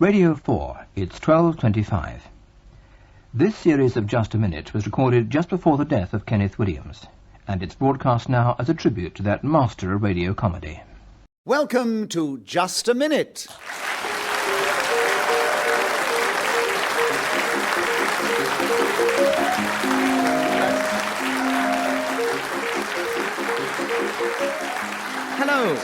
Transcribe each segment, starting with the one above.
Radio 4, it's 12:25. This series of Just a Minute was recorded just before the death of Kenneth Williams, and it's broadcast now as a tribute to that master of radio comedy. Welcome to Just a Minute. Hello.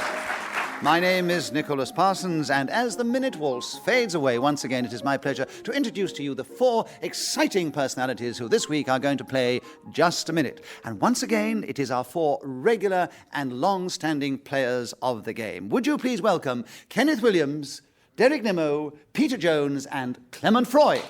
My name is Nicholas Parsons, and as the Minute Waltz fades away once again, it is my pleasure to introduce to you the four exciting personalities who this week are going to play Just a Minute. And once again, it is our four regular and long-standing players of the game. Would you please welcome Kenneth Williams, Derek Nimmo, Peter Jones, and Clement Freud.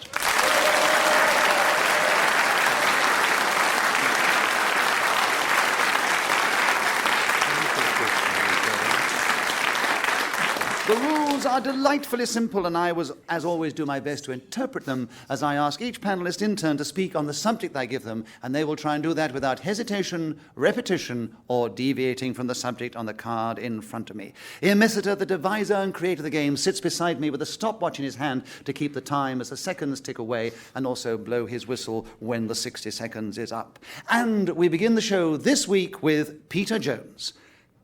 The rules are delightfully simple, and I will, as always, do my best to interpret them as I ask each panellist in turn to speak on the subject I give them, and they will try and do that without hesitation, repetition, or deviating from the subject on the card in front of me. Ian Messiter, the deviser and creator of the game, sits beside me with a stopwatch in his hand to keep the time as the seconds tick away and also blow his whistle when the 60 seconds is up. And we begin the show this week with Peter Jones.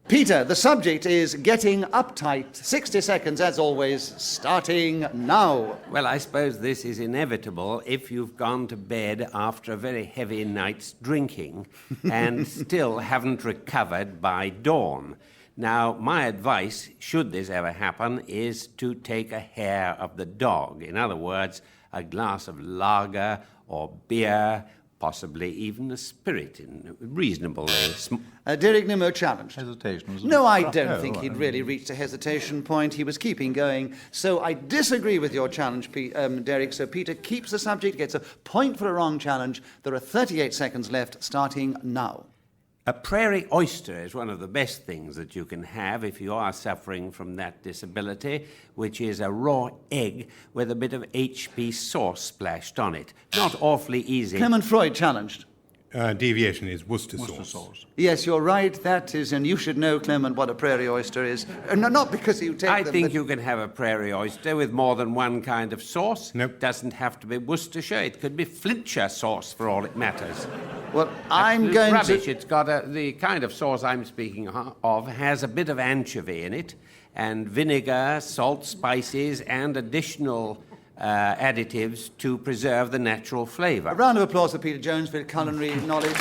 Peter, the subject is getting uptight. 60 seconds, as always, starting now. Well, I suppose this is inevitable if you've gone to bed after a very heavy night's drinking and still haven't recovered by dawn. Now, my advice, should this ever happen, is to take a hair of the dog. In other words, a glass of lager or beer, possibly even a spirit in reasonable Derek Nimmo challenged. Hesitation, wasn't No, it? I don't think he'd really reached a hesitation point. He was keeping going. So I disagree with your challenge, Derek. So Peter keeps the subject, gets a point for a wrong challenge. There are 38 seconds left, starting now. A prairie oyster is one of the best things that you can have if you are suffering from that disability, which is a raw egg with a bit of HP sauce splashed on it. Not awfully easy. Clement Freud challenged. Deviation is Worcester Worcester sauce. sauce. Yes, you're right. That is, and you should know, Clement, what a prairie oyster is. No, not because you take I them. think but you can have a prairie oyster with more than one kind of sauce. Nope. Doesn't have to be Worcestershire. It could be Flintshire sauce for all it matters. Well, I'm Absolute going rubbish. to... It's got the kind of sauce I'm speaking of has a bit of anchovy in it, and vinegar, salt, spices, and additional additives to preserve the natural flavour. A round of applause for Peter Jones for his culinary knowledge.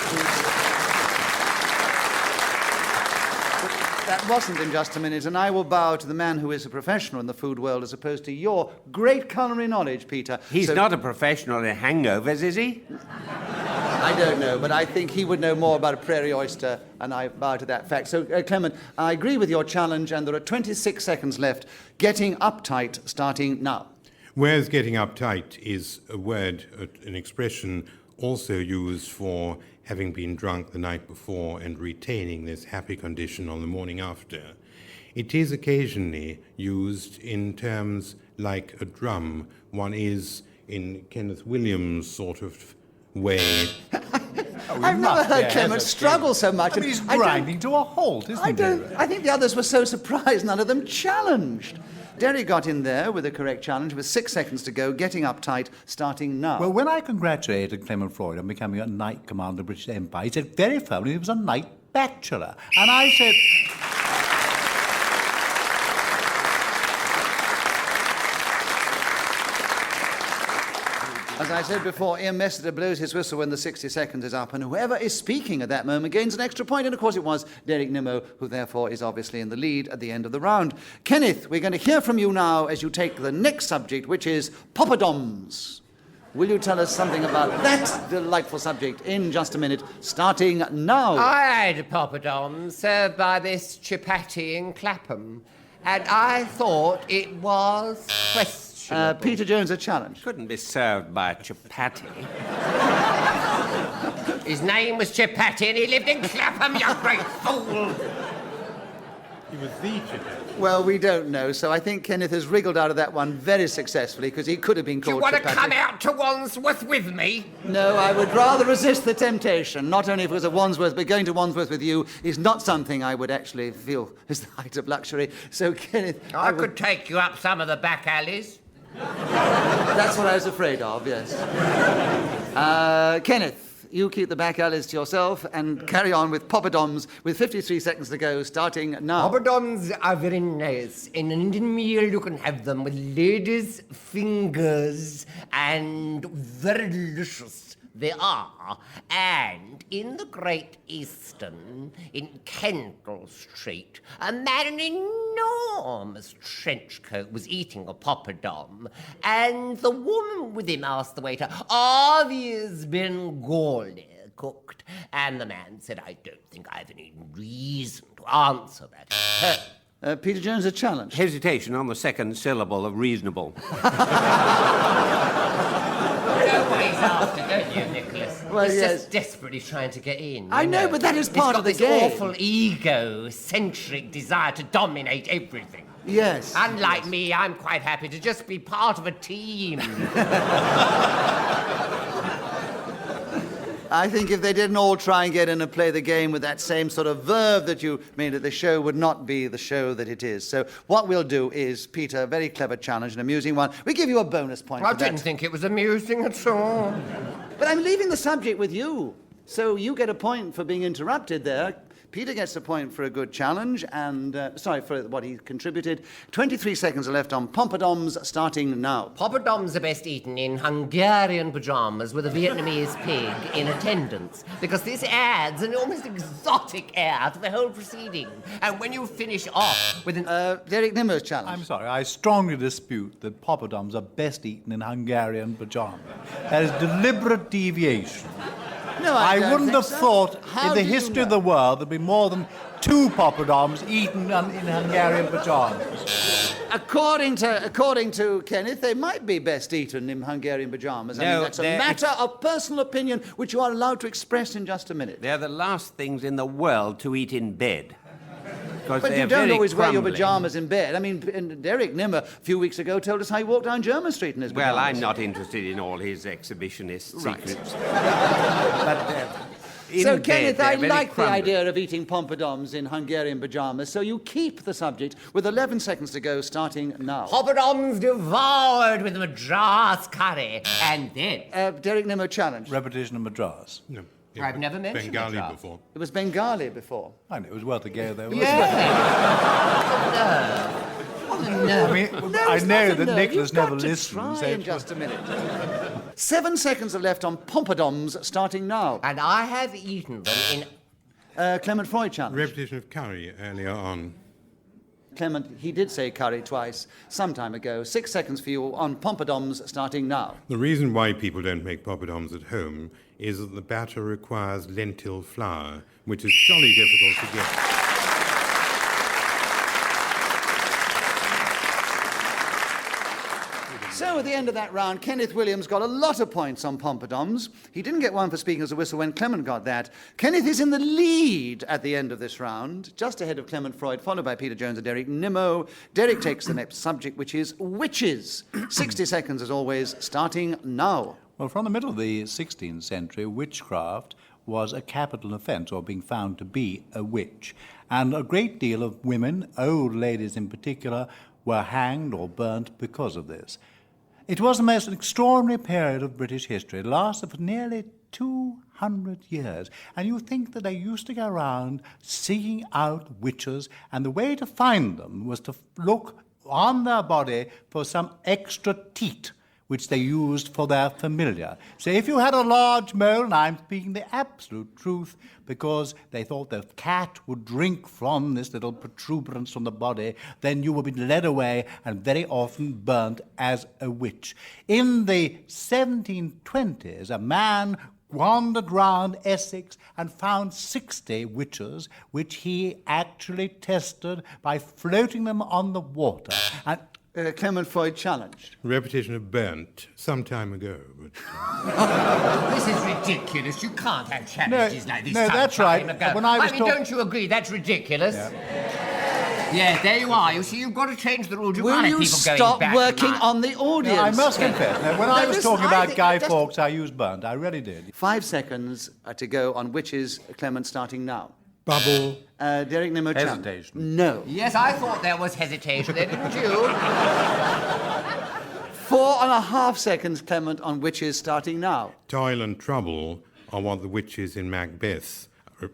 That wasn't in Just a Minute, and I will bow to the man who is a professional in the food world as opposed to your great culinary knowledge, Peter. He's not a professional in hangovers, is he? I don't know, but I think he would know more about a prairie oyster, and I bow to that fact. So, Clement, I agree with your challenge, and there are 26 seconds left. Getting uptight, starting now. Whereas getting uptight is a word, an expression also used for having been drunk the night before and retaining this happy condition on the morning after. It is occasionally used in terms like a drum. One is, in Kenneth Williams' sort of way. I've never heard Clement struggle so much. I mean, he's and I don't- grinding to a halt, isn't he? I think the others were so surprised none of them challenged. Derry got in there with a correct challenge with 6 seconds to go, getting uptight, starting now. Well, when I congratulated Clement Freud on becoming a knight commander of the British Empire, he said very firmly he was a knight bachelor. And I said... As I said before, Ian Messiter blows his whistle when the 60 seconds is up, and whoever is speaking at that moment gains an extra point, and of course it was Derek Nimmo, who therefore is obviously in the lead at the end of the round. Kenneth, we're going to hear from you now as you take the next subject, which is Poppadoms. Will you tell us something about that delightful subject in just a minute, starting now? I had poppadoms served by this chapati in Clapham, and I thought it was questionable. Peter Jones, a challenge. Couldn't be served by a chapati. His name was Chapati, and he lived in Clapham, you great fool! He was the chapati. Well, we don't know, so I think Kenneth has wriggled out of that one very successfully, because he could have been Do you called want to Chapati. come out to Wandsworth with me? No, I would rather resist the temptation, not only because of Wandsworth, but going to Wandsworth with you is not something I would actually feel is the height of luxury. So, Kenneth... I could take you up some of the back alleys. That's what I was afraid of, yes. Kenneth, you keep the back alleys to yourself and carry on with Poppadoms with 53 seconds to go, starting now. Poppadoms are very nice. In an Indian meal, you can have them with ladies' fingers, and very delicious they are. And in the Great Eastern, in Kendall Street, a man in an enormous trench coat was eating a poppadom, and the woman with him asked the waiter, "Are these Bengali cooked?" And the man said, "I don't think I have any reason to answer that." Peter Jones, a challenge. Hesitation on the second syllable of reasonable. You know what he's after, don't you, Nicholas? Well, he's yes. just desperately trying to get in. I know, but that is part of the He's got game. this awful egocentric desire to dominate everything. Yes. Unlike me, I'm quite happy to just be part of a team. I think if they didn't all try and get in and play the game with that same sort of verve that you made, that the show would not be the show that it is. So what we'll do is, Peter, a very clever challenge, an amusing one. We give you a bonus point I for that. didn't think it was amusing at all. But I'm leaving the subject with you. So you get a point for being interrupted there. Peter gets a point for a good challenge, and, for what he contributed. 23 seconds are left on Poppadoms, starting now. Poppadoms are best eaten in Hungarian pyjamas with a Vietnamese pig in attendance, because this adds an almost exotic air to the whole proceeding. And when you finish off with an... Derek Nimmo's challenge. I'm sorry, I strongly dispute that poppadoms are best eaten in Hungarian pyjamas. That is deliberate deviation. No, I don't wouldn't think have so. thought How in the do you history of know? the world there'd be more than 2 poppadoms eaten in Hungarian pyjamas. According to Kenneth, they might be best eaten in Hungarian pyjamas. I No, mean, that's a matter of personal opinion, which you are allowed to express in just a minute. They're the last things in the world to eat in bed. Because But they're you don't very always wear your crumbly. pyjamas in bed. I mean, and Derek Nimmo a few weeks ago told us how he walked down German Street in his pyjamas. Well, I'm not interested in all his exhibitionist Right. secrets. But in So, bed, Kenneth, they're I very like the crumbly. idea of eating poppadoms in Hungarian pyjamas, so you keep the subject with 11 seconds to go, starting now. Poppadoms devoured with Madras curry, and then... Derek Nimmo challenge. Repetition of Madras. No. I've never mentioned Bengali Madras. before. It was Bengali before. I know, it was worth a go, though. wasn't What the nerve. it? I mean, No, I it's know not a that no. Nicholas You've got never to listens. try so in just a minute. 7 seconds are left on poppadoms, starting now. And I have eaten them in... Clement Freud challenge. Repetition of curry earlier on. Clement, he did say curry twice some time ago. 6 seconds for you on poppadoms, starting now. The reason why people don't make poppadoms at home is that the batter requires lentil flour, which is jolly difficult to get. So at the end of that round, Kenneth Williams got a lot of points on poppadoms. He didn't get one for speaking as a whistle when Clement got that. Kenneth is in the lead at the end of this round, just ahead of Clement Freud, followed by Peter Jones and Derek Nimmo. Derek takes the next subject, which is witches. 60 seconds, as always, starting now. Well, from the middle of the 16th century, witchcraft was a capital offence, or being found to be a witch. And a great deal of women, old ladies in particular, were hanged or burnt because of this. It was the most extraordinary period of British history. It lasted for nearly 200 years. And you think that they used to go around seeking out witches, and the way to find them was to look on their body for some extra teat, which they used for their familiar. So if you had a large mole, and I'm speaking the absolute truth, because they thought the cat would drink from this little protuberance from the body, then you would be led away and very often burnt as a witch. In the 1720s, a man wandered round Essex and found 60 witches, which he actually tested by floating them on the water. And Clement Freud challenged. Repetition of burnt some time ago. But, This is ridiculous. You can't have challenges like this. no, some that's time right. ago. When I was mean, don't you agree? That's ridiculous. Yeah, there you are. You see, you've got to change the rules. You Will can't have you people going stop back working and on the audience? I must confess, now, when I Now, was listen, talking I about think Guy just- Fawkes, I used burnt. I really did. 5 seconds to go on witches, Clement, starting now. bubble. Derek Nimmo challenge. Hesitation. No. Yes, I thought there was hesitation there, didn't you? 4.5 seconds, Clement, on witches starting now. Toil and trouble are what the witches in Macbeth are.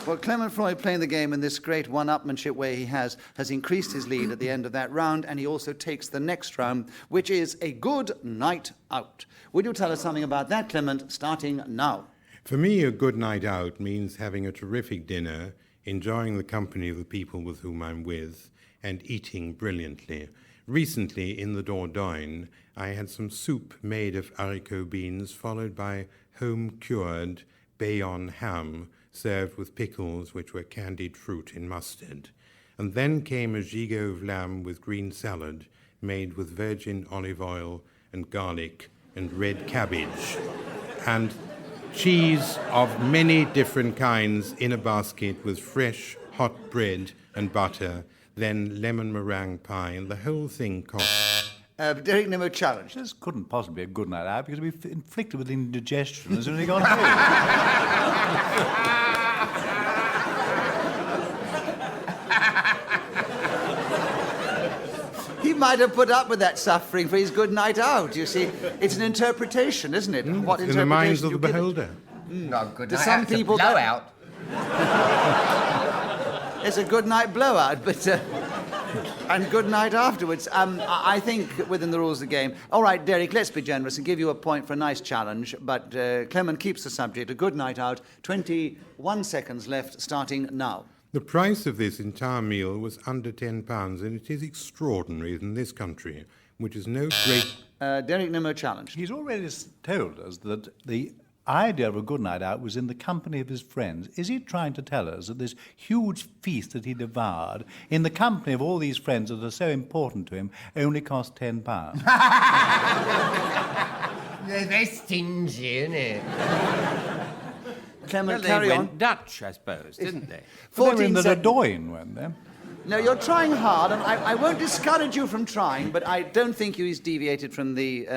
Well, Clement Freud, playing the game in this great one-upmanship way he has increased his lead at the end of that round, and he also takes the next round, which is a good night out. Would you tell us something about that, Clement, starting now? For me, a good night out means having a terrific dinner, enjoying the company of the people with whom I'm with, and eating brilliantly. Recently, in the Dordogne, I had some soup made of haricot beans, followed by home-cured Bayonne ham, served with pickles which were candied fruit in mustard. And then came a gigot of lamb with green salad, made with virgin olive oil and garlic and red cabbage, and cheese of many different kinds in a basket with fresh hot bread and butter, then lemon meringue pie, and the whole thing cost. Derek Nimmo challenged. This couldn't possibly be a good night out because we'd be inflicted with indigestion as soon as he got home. He might have put up with that suffering for his good night out, you see. It's an interpretation, isn't it? What in the minds of the interpretation beholder. Not good To night some out, people, blow out. It's a good night blowout, but and good night afterwards. I think within the rules of the game. All right, Derek, let's be generous and give you a point for a nice challenge. But Clement keeps the subject. A good night out. 21 seconds left, starting now. The price of this entire meal was under £10, and it is extraordinary in this country, which is no great... Derek Nimmo challenged. He's already told us that the idea of a good night out was in the company of his friends. Is he trying to tell us that this huge feast that he devoured, in the company of all these friends that are so important to him, only cost £10? They're very stingy, isn't it? Clement, Well, carry they on. went Dutch, I suppose, didn't they? They were in the 14 seconds. Dordogne, weren't they? No, you're trying hard, and I won't discourage you from trying, but I don't think he's deviated from the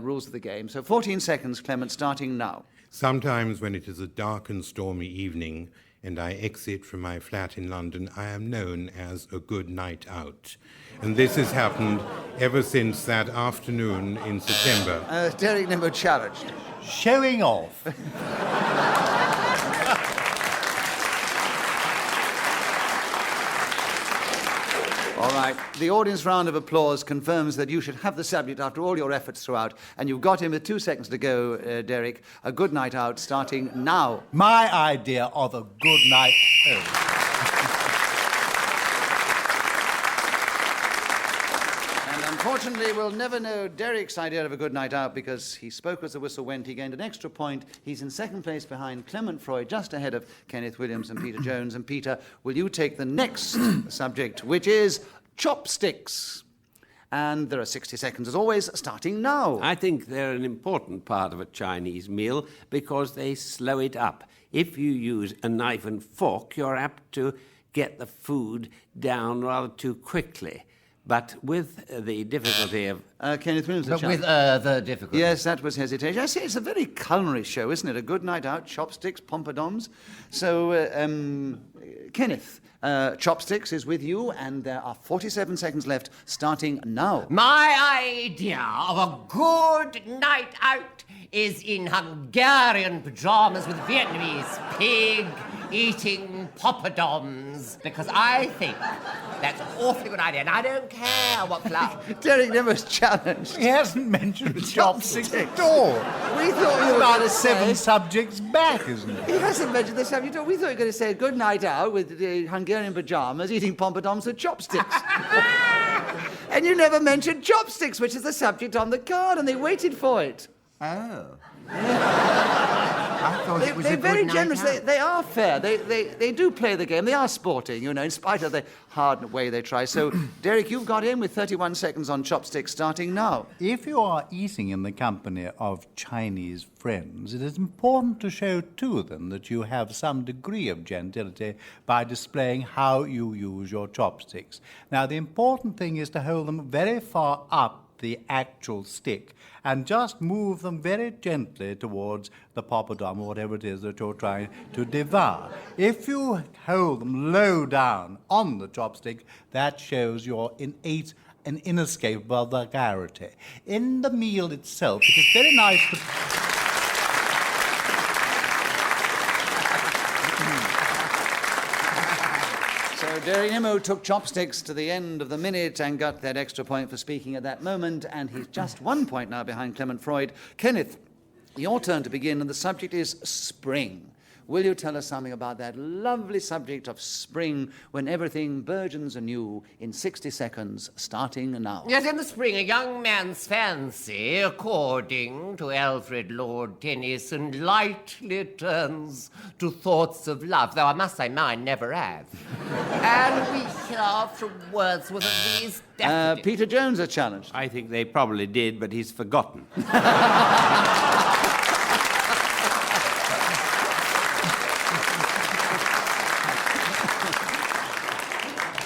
rules of the game. So 14 seconds, Clement, starting now. Sometimes when it is a dark and stormy evening and I exit from my flat in London, I am known as a good night out. And this has happened ever since that afternoon in September. Derek Nimmo challenged. Showing off. All right, the audience round of applause confirms that you should have the subject after all your efforts throughout, and you've got him with 2 seconds to go, Derek. A good night out, starting now. My idea of a good night home. And unfortunately, we'll never know Derek's idea of a good night out because he spoke as the whistle went. He gained an extra point. He's in second place behind Clement Freud, just ahead of Kenneth Williams and Peter Jones. And Peter, will you take the next subject, which is chopsticks? And there are 60 seconds, as always, starting now. I think they're an important part of a Chinese meal because they slow it up. If you use a knife and fork, you're apt to get the food down rather too quickly. But with the difficulty of... Kenneth Williams. But with the difficulty. Yes, that was hesitation. I say it's a very culinary show, isn't it? A good night out, chopsticks, Poppadoms. So, Kenneth, chopsticks is with you, and there are 47 seconds left, starting now. My idea of a good night out is in Hungarian pajamas with Vietnamese pig eating poppadoms, because I think that's an awfully good idea, and I don't care what flour. Derek Nimmo's challenged. He hasn't mentioned chopsticks at all. We thought you were About going to 7 say... subjects back, isn't it? He hasn't mentioned the subject. We thought you were going to say good night out with the Hungarian pajamas eating poppadoms with chopsticks. And you never mentioned chopsticks, which is the subject on the card, and they waited for it. Oh. I thought it was They're a good very night generous. out. They are fair. They do play the game. They are sporting, you know, in spite of the hard way they try. So, Derek, you've got in with 31 seconds on chopsticks starting now. If you are eating in the company of Chinese friends, it is important to show to them that you have some degree of gentility by displaying how you use your chopsticks. Now, the important thing is to hold them very far up the actual stick and just move them very gently towards the poppadom or whatever it is that you're trying to devour. If you hold them low down on the chopstick, that shows your innate and inescapable vulgarity. In the meal itself, it is very nice to... So Derek Nimmo took Chopsticks to the end of the minute and got that extra point for speaking at that moment, and he's just 1 point now behind Clement Freud. Kenneth, your turn to begin, and the subject is spring. Will you tell us something about that lovely subject of spring when everything burgeons anew in 60 seconds, starting now? Yes, in the spring, a young man's fancy, according to Alfred Lord Tennyson, lightly turns to thoughts of love, though I must say mine never have. And we hear from Wordsworth of these daffodils. Peter Jones are challenged. I think they probably did, but he's forgotten.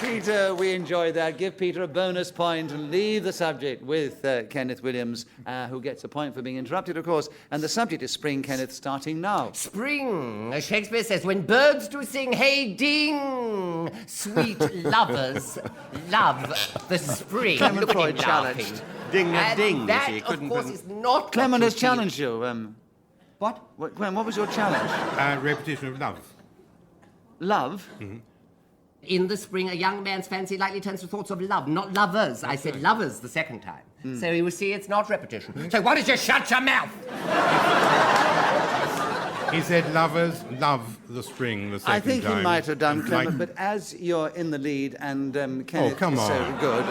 Peter, we enjoyed that. Give Peter a bonus point and leave the subject with Kenneth Williams, who gets a point for being interrupted, of course. And the subject is spring, Kenneth, starting now. Spring, as Shakespeare says, when birds do sing, hey ding, sweet lovers love the spring. Clement Look at Freud him challenged. laughing. Ding a And ding, you that, see, of couldn't course, put- is not Clement has what you feel. challenged you. What? Clement, what was your challenge? Repetition of love. Love? In the spring, a young man's fancy lightly turns to thoughts of love, not lovers. I said lovers the second time. So you will see it's not repetition. So why don't you shut your mouth? He said lovers love the spring the second time. I think he might have done, And Clement, like- but as you're in the lead and Kenneth come is so on. good,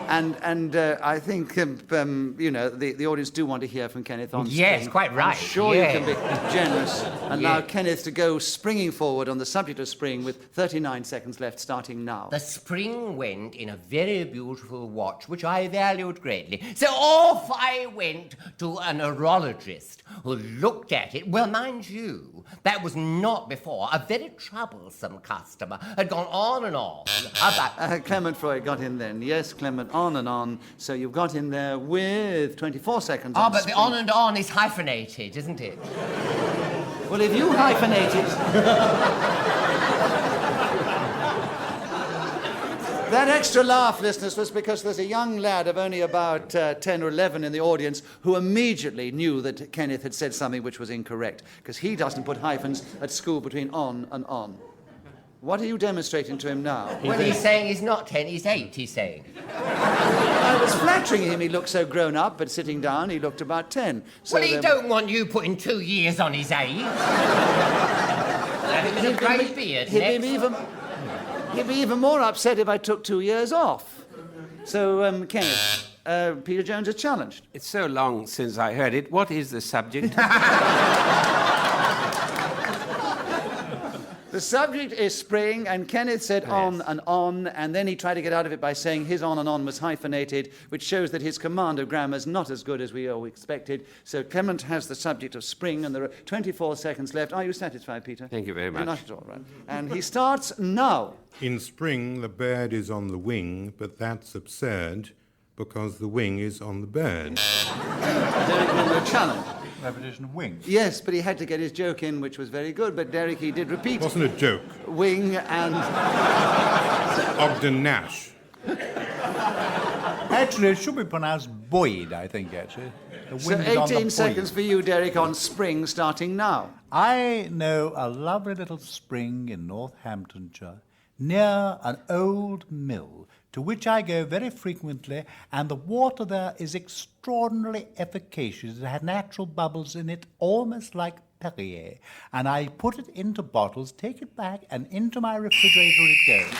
and I think you know the audience do want to hear from Kenneth on Yes, spring. quite right. I'm sure Yeah. you can be generous. And Yeah. now Kenneth to go springing forward on the subject of spring with 39 seconds left, starting now. The spring went in a very beautiful watch, which I valued greatly. So off I went to a neurologist who looked at it. Well, mind you, that was not before. A very troublesome customer had gone on and on about... Clement Freud got in then. Yes, Clement, on and on. So you've got in there with 24 seconds. Oh, on but the spring. on and on is hyphenated, isn't it? Well, if you hyphenate it... That extra laugh, listeners, was because there's a young lad of only about 10 or 11 in the audience who immediately knew that Kenneth had said something which was incorrect, because he doesn't put hyphens at school between on and on. What are you demonstrating to him now? Well, he's saying he's not 10, he's 8, he's saying. I was flattering him. He looked so grown up, but sitting down, he looked about 10. So Well, he don't want you putting 2 years on his age. And it was a great beard. He'd be even more upset if I took 2 years off. So, Kenneth, Peter Jones is challenged. It's so long since I heard it. What is the subject? The subject is spring, and Kenneth said on, and then he tried to get out of it by saying his on and on was hyphenated, which shows that his command of grammar is not as good as we all expected. So Clement has the subject of spring, and there are 24 seconds left. Are you satisfied, Peter? Thank you very much. Not at all, right. And he starts now. In spring, the bird is on the wing, but that's absurd because the wing is on the bird. Derek Nimmo challenge. Repetition of wings. Yes, but he had to get his joke in, which was very good. But Derek, he did repeat. It wasn't a joke. Wing and... Ogden Nash. Actually, it should be pronounced Boyd, I think, actually. The So wing is on the 18 seconds Boyd. for you, Derek, on spring, starting now. I know a lovely little spring in Northamptonshire, near an old mill, to which I go very frequently, and the water there is extraordinarily efficacious. It had natural bubbles in it, almost like Perrier. And I put it into bottles, take it back, and into my refrigerator it goes.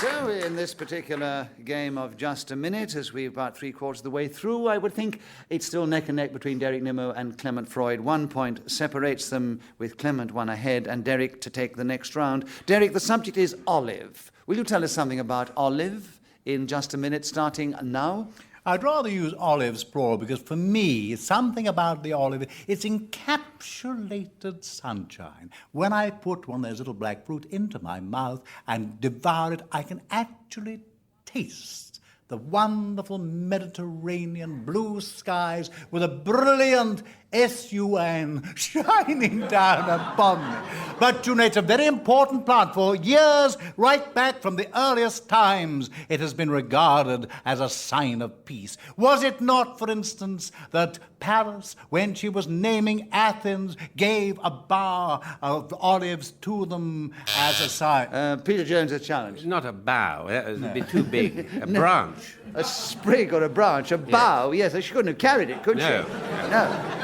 So, in this particular game of just a minute, as we're about 3/4 of the way through, I would think it's still neck and neck between Derek Nimmo and Clement Freud. 1 point separates them, with Clement one ahead, and Derek to take the next round. Derek, the subject is olive. Will you tell us something about olive in just a minute, starting now? I'd rather use olives, plural, because for me, something about the olive, it's encapsulated sunshine. When I put one of those little black fruit into my mouth and devour it, I can actually taste the wonderful Mediterranean blue skies with a brilliant sun shining down upon me. But, you know, it's a very important plant. For years, right back from the earliest times, it has been regarded as a sign of peace. Was it not, for instance, that Paris, when she was naming Athens, gave a bough of olives to them as a sign? Peter Jones has challenged. Not a bough. That would be too big. A branch. A sprig or a branch, a bough. Yes, she couldn't have carried it, could No. she? No.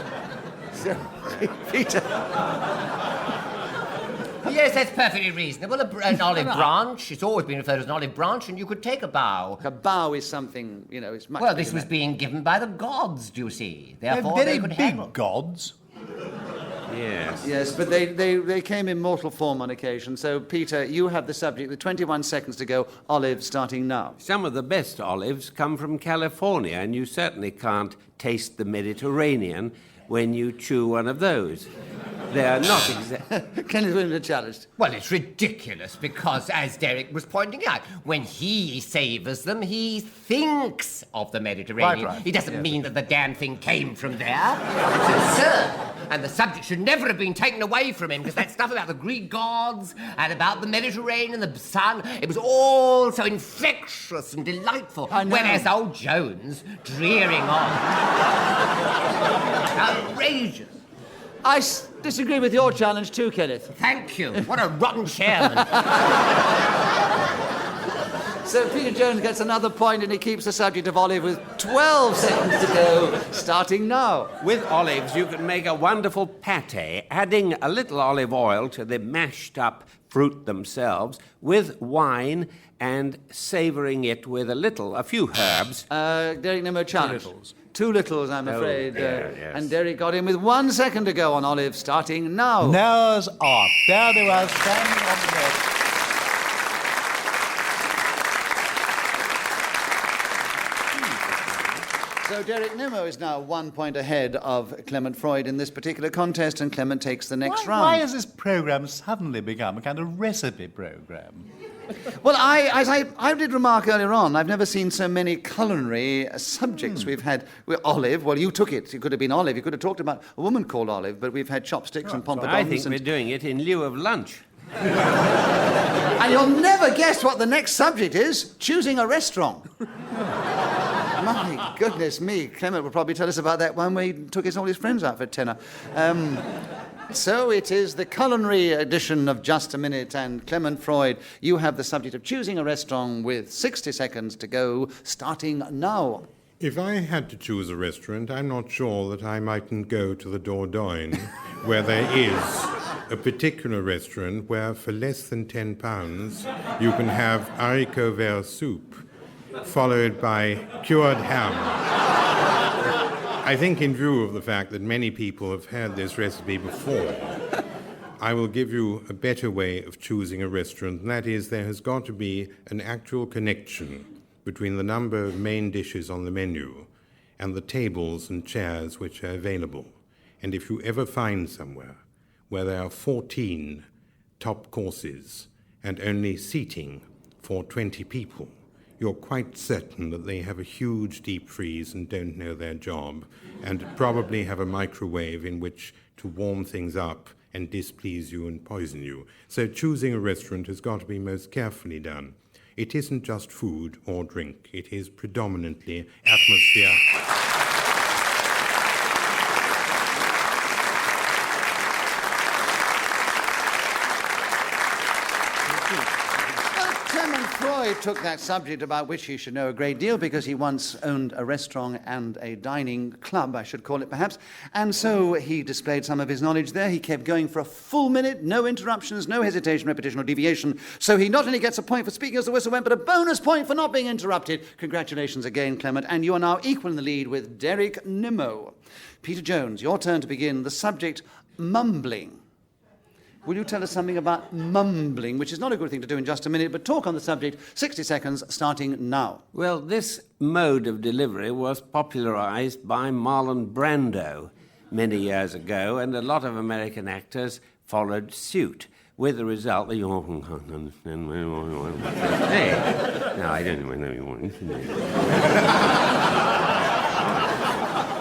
So, Peter. Yes, that's perfectly reasonable. An olive branch. It's always been referred to as an olive branch, and you could take a bough. A bough is something, you know, it's much. Well, this bigger was than being given by the gods, do you see? They're Therefore, very they could big handle. gods. Yes. that. Yes, but they came in mortal form on occasion. So, Peter, you have the subject with 21 seconds to go. Olive starting now. Some of the best olives come from California, and you certainly can't taste the Mediterranean when you chew one of those. They are not exactly... Kenneth Williams challenged. Well, it's ridiculous because, as Derek was pointing out, when he savours them, he thinks of the Mediterranean. Quite right. It doesn't mean that the damn thing came from there. It's absurd. And the subject should never have been taken away from him, because that stuff about the Greek gods and about the Mediterranean and the sun, it was all so infectious and delightful. I know. Whereas old Jones, drearing on. Outrageous. I disagree with your challenge too, Kenneth. Thank you. What a rotten chairman. So Peter Jones gets another point and he keeps the subject of olive with 12 seconds to go, starting now. With olives, you can make a wonderful pate, adding a little olive oil to the mashed up fruit themselves, with wine and savouring it with a few herbs. Derek Nimmo challenge. Two littles, I'm afraid. yes. And Derek got in with 1 second to go on olive, starting now. Noah's Ark. There they were, standing on the road. So Derek Nimmo is now 1 point ahead of Clement Freud in this particular contest, and Clement takes the next round. Why has this programme suddenly become a kind of recipe programme? Well, as I did remark earlier on, I've never seen so many culinary subjects. We've had olive. Well, you took it. It could have been olive. You could have talked about a woman called Olive, but we've had chopsticks and poppadoms. I think we're doing it in lieu of lunch. And you'll never guess what the next subject is: choosing a restaurant. My goodness me. Clement will probably tell us about that one where he took all his friends out for tenner. So it is the culinary edition of Just a Minute, and Clement Freud, you have the subject of choosing a restaurant with 60 seconds to go, starting now. If I had to choose a restaurant, I'm not sure that I mightn't go to the Dordogne, where there is a particular restaurant where for less than £10 you can have haricot vert soup, followed by cured ham. I think in view of the fact that many people have had this recipe before, I will give you a better way of choosing a restaurant, and that is there has got to be an actual connection between the number of main dishes on the menu and the tables and chairs which are available. And if you ever find somewhere where there are 14 top courses and only seating for 20 people, you're quite certain that they have a huge deep freeze and don't know their job, and probably have a microwave in which to warm things up and displease you and poison you. So choosing a restaurant has got to be most carefully done. It isn't just food or drink, it is predominantly atmosphere. Freud took that subject about which he should know a great deal because he once owned a restaurant and a dining club, I should call it perhaps, and so he displayed some of his knowledge there. He kept going for a full minute, no interruptions, no hesitation, repetition or deviation, so he not only gets a point for speaking as the whistle went, but a bonus point for not being interrupted. Congratulations again, Clement, and you are now equal in the lead with Derek Nimmo. Peter Jones, your turn to begin. The subject, mumbling. will you tell us something about mumbling, which is not a good thing to do in just a minute, but talk on the subject, 60 seconds, starting now. Well, this mode of delivery was popularized by Marlon Brando many years ago, and a lot of American actors followed suit, with the result that you often can't understand what you want to say. No, I don't know what you want to say.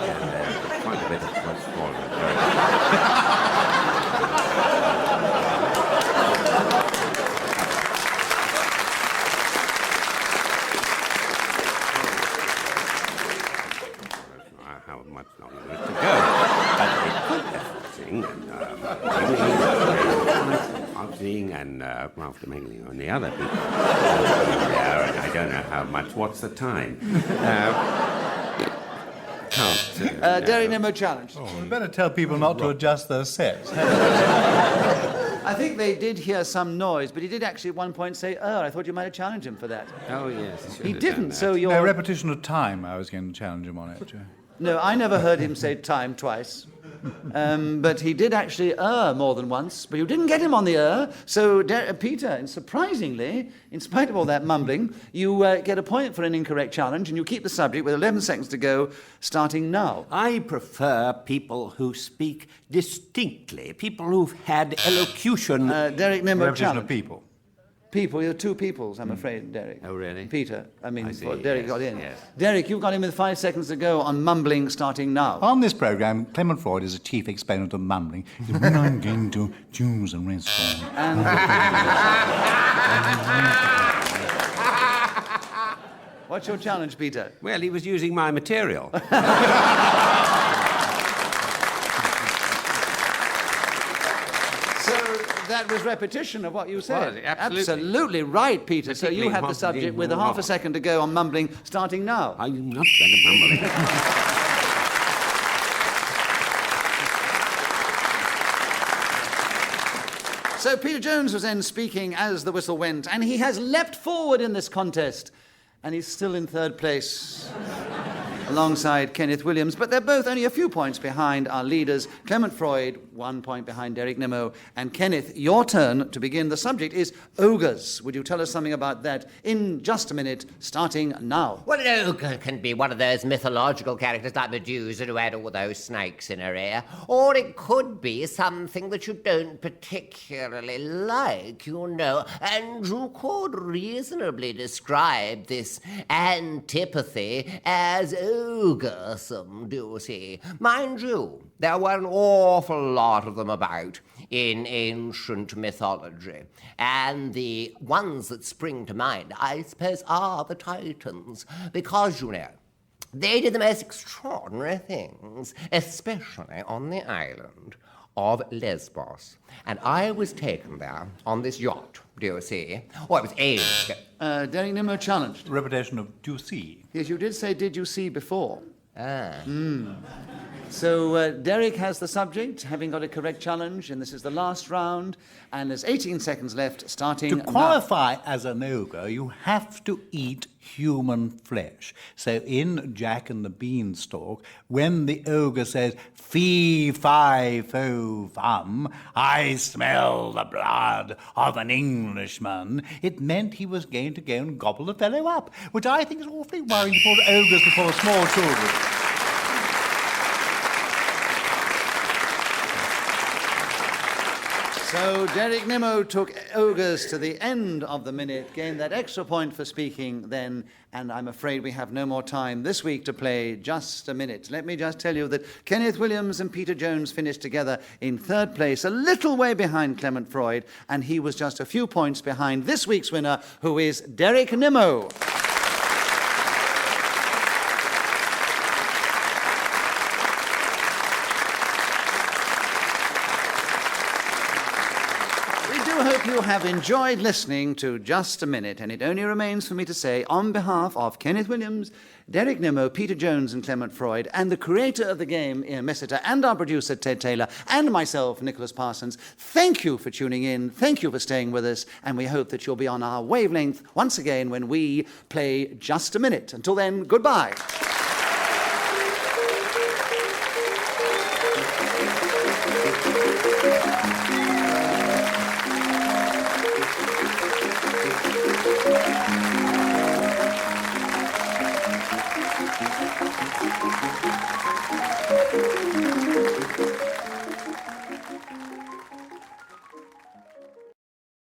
And quite a bit of what's forward. How much longer is to go? But it could sing and after mingling on the other people. I don't know how much. What's the time? Derek Nimmo challenged. We better tell people not to adjust their sets. I think they did hear some noise, but he did actually at one point say, I thought you might have challenged him for that. Oh, yes. He didn't, so you're... No, repetition of time, I was going to challenge him on it. No, I never heard him say time twice. But he did actually more than once, but you didn't get him on the so Peter, and surprisingly, in spite of all that mumbling, you get a point for an incorrect challenge, and you keep the subject with 11 seconds to go, starting now. I prefer people who speak distinctly, people who've had elocution. Derek Nimmo Repetition challenge. of people. People, you're two peoples, I'm afraid, Derek. Oh, really? Peter, see, Derek yes, got in. yes. Derek, you've got him with 5 seconds to go on mumbling, starting now. On this programme, Clement Freud is a chief exponent of mumbling. When I'm going to choose a restaurant. What's your challenge, Peter? Well, he was using my material. That was repetition of what you said. Was, absolutely. Absolutely right, Peter. So you have the subject with half a second to go on mumbling, starting now. I'm not going to mumble it. So Peter Jones was then speaking as the whistle went, and he has leapt forward in this contest, and he's still in third place. Alongside Kenneth Williams, but they're both only a few points behind our leaders. Clement Freud, 1 point behind Derek Nimmo. And Kenneth, your turn to begin. The subject is ogres. Would you tell us something about that in just a minute, starting now? Well, an ogre can be one of those mythological characters like Medusa who had all those snakes in her ear. Or it could be something that you don't particularly like, you know. And you could reasonably describe this antipathy as ogresome, do you see? Mind you, there were an awful lot of them about in ancient mythology. And the ones that spring to mind, I suppose, are the Titans. Because, you know, they did the most extraordinary things, especially on the island of Lesbos. And I was taken there on this yacht, do you see? Oh, it was ages ago. Derek Nimmo challenged. Repetition of do you see? Yes, you did say, did you see before? Ah. So Derek has the subject, having got a correct challenge, and this is the last round, and there's 18 seconds left, starting To qualify as an ogre, you have to eat human flesh. So in Jack and the Beanstalk, when the ogre says, fee, fi, fo, fum, I smell the blood of an Englishman, it meant he was going to go and gobble the fellow up, which I think is awfully worrying for ogres before small children. So Derek Nimmo took ogres to the end of the minute, gained that extra point for speaking then, and I'm afraid we have no more time this week to play just a minute. Let me just tell you that Kenneth Williams and Peter Jones finished together in third place, a little way behind Clement Freud, and he was just a few points behind this week's winner, who is Derek Nimmo. I hope you have enjoyed listening to Just a Minute, and it only remains for me to say, on behalf of Kenneth Williams, Derek Nimmo, Peter Jones and Clement Freud, and the creator of the game, Ian Messiter, and our producer, Ted Taylor, and myself, Nicholas Parsons, thank you for tuning in, thank you for staying with us, and we hope that you'll be on our wavelength once again when we play Just a Minute. Until then, goodbye.